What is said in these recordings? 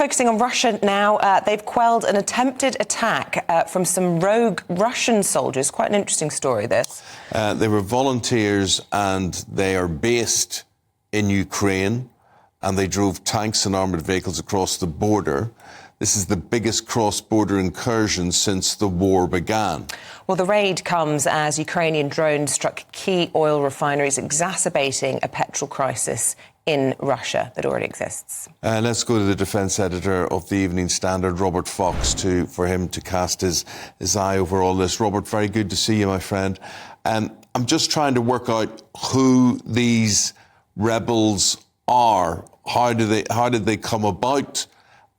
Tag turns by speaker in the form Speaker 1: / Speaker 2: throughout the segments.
Speaker 1: focusing on Russia now. They've quelled an attempted attack from some rogue Russian soldiers. Quite an interesting story, this.
Speaker 2: They were volunteers and they are based in Ukraine, and they drove tanks and armoured vehicles across the border. This is the biggest cross-border incursion since the war began.
Speaker 1: Well, the raid comes as Ukrainian drones struck key oil refineries, exacerbating a petrol crisis in Russia that already exists.
Speaker 2: Let's go to the defence editor of the Evening Standard, Robert Fox, for him to cast his eye over all this. Robert, very good to see you, my friend. I'm just trying to work out who these rebels are. How did they come about?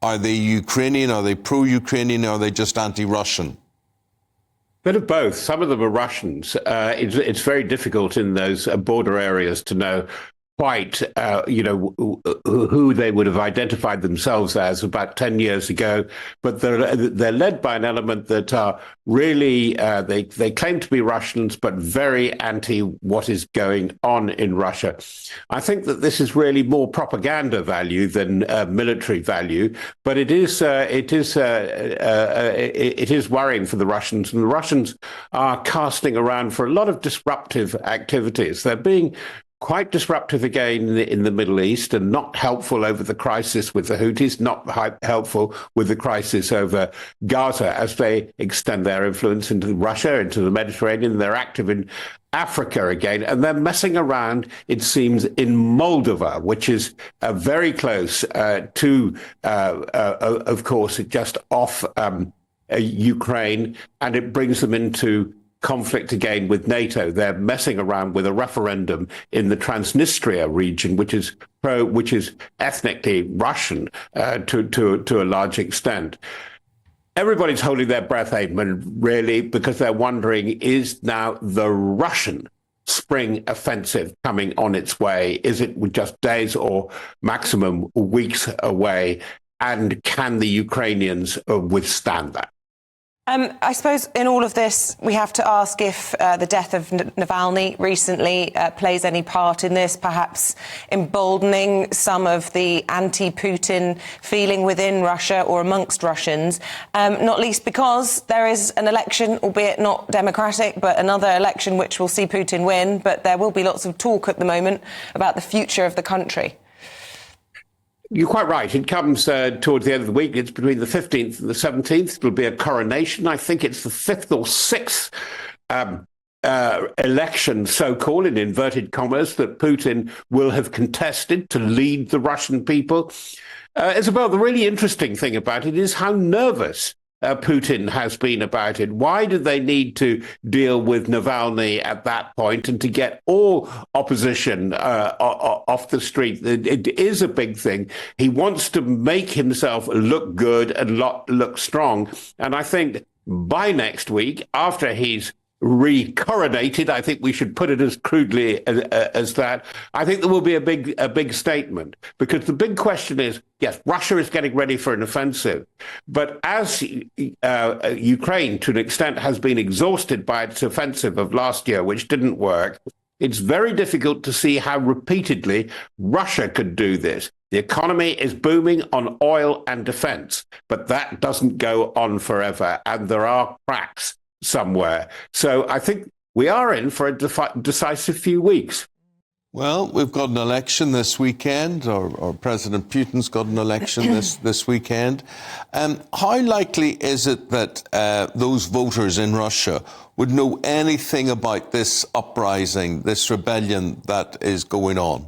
Speaker 2: Are they Ukrainian? Are they pro-Ukrainian? Or are they just anti-Russian?
Speaker 3: Bit of both. Some of them are Russians. It's very difficult in those border areas to know quite, who they would have identified themselves as about 10 years ago. But they're led by an element that are really, they claim to be Russians, but very anti what is going on in Russia. I think that this is really more propaganda value than military value, but it is worrying for the Russians, and the Russians are casting around for a lot of disruptive activities. They're being quite disruptive again in the Middle East, and not helpful over the crisis with the Houthis, not helpful with the crisis over Gaza as they extend their influence into Russia, into the Mediterranean. They're active in Africa again, and they're messing around, it seems, in Moldova, which is very close to, of course, just off Ukraine, and it brings them into conflict again with NATO. They're messing around with a referendum in the Transnistria region, which is ethnically Russian to a large extent. Everybody's holding their breath, Eamon, really, because they're wondering, is now the Russian spring offensive coming on its way? Is it just days or maximum weeks away? And can the Ukrainians withstand that?
Speaker 1: I suppose in all of this, we have to ask if the death of Navalny recently plays any part in this, perhaps emboldening some of the anti-Putin feeling within Russia or amongst Russians, not least because there is an election, albeit not democratic, but another election which will see Putin win. But there will be lots of talk at the moment about the future of the country.
Speaker 3: You're quite right. It comes towards the end of the week. It's between the 15th and the 17th. It'll be a coronation. I think it's the 5th or 6th election, so-called, in inverted commas, that Putin will have contested to lead the Russian people. Isabel, the really interesting thing about it is how nervous Putin has been about it. Why did they need to deal with Navalny at that point and to get all opposition off the street? It is a big thing. He wants to make himself look good and look strong. And I think by next week, after he's re-coronated, I think we should put it as crudely as that, I think there will be a big statement, because the big question is, yes, Russia is getting ready for an offensive, but as Ukraine, to an extent, has been exhausted by its offensive of last year, which didn't work, it's very difficult to see how repeatedly Russia could do this. The economy is booming on oil and defense, but that doesn't go on forever, and there are cracks somewhere. So I think we are in for a decisive few weeks.
Speaker 2: Well, we've got an election this weekend, or President Putin's got an election this weekend. How likely is it that those voters in Russia would know anything about this uprising, this rebellion that is going on?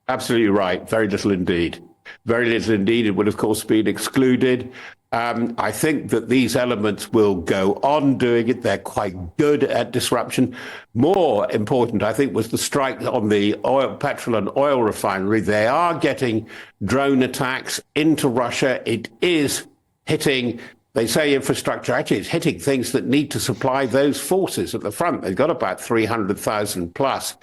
Speaker 3: Absolutely right. Very little indeed. Very little indeed. It would, of course, be excluded. I think that these elements will go on doing it. They're quite good at disruption. More important, I think, was the strike on the petrol and oil refinery. They are getting drone attacks into Russia. It is hitting, they say, infrastructure. Actually, it's hitting things that need to supply those forces at the front. They've got about 300,000 plus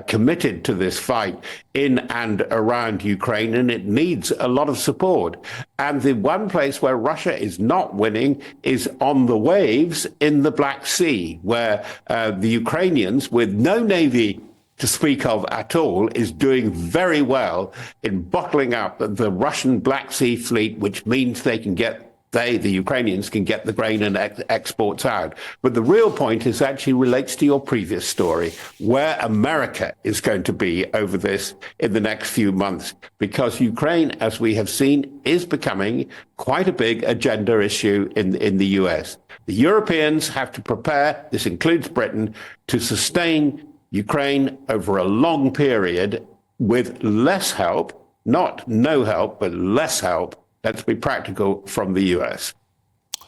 Speaker 3: committed to this fight in and around Ukraine, and it needs a lot of support. And the one place where Russia is not winning is on the waves in the Black Sea, where the Ukrainians, with no navy to speak of at all, is doing very well in bottling up the Russian Black Sea Fleet, which means the Ukrainians can get the grain and exports out. But the real point actually relates to your previous story, where America is going to be over this in the next few months, because Ukraine, as we have seen, is becoming quite a big agenda issue in the US. The Europeans have to prepare, this includes Britain, to sustain Ukraine over a long period with less help, not no help, but less help. Let's be practical, from the US.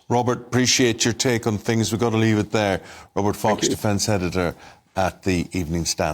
Speaker 2: Robert, appreciate your take on things. We've got to leave it there. Robert Fox, defence editor at the Evening Standard.